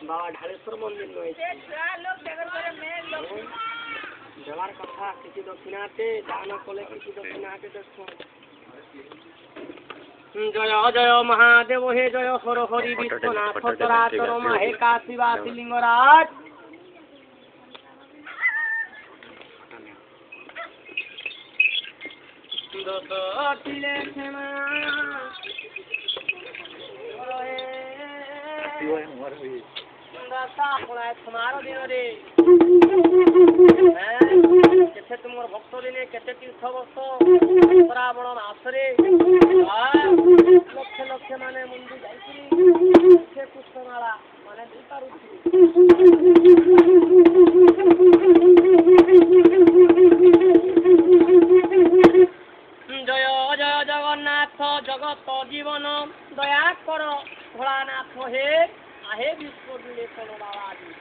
बाबा ढालेश्वर मंदिर में देवार कथा किसी दक्षिणाते दान कले किसी दक्षिणाते देखो जय जय महादेव हे जय हर हरि विश्वनाथ चराचर हे काशीवासी लिंगराज दस अखिले क्षमा तुम्हारो दिन रे केते तुमर भक्त दिने केते तीर्थ वर्ष श्रावण मासरे लक्ष लक्ष माने मुंडी जाइकरी से पुष्पमाला माने दे पारुछि जय जय जगन्नाथ जगत जीवन दया कर भोलानाथ हे आहे विश्व विलेसन बाबाजी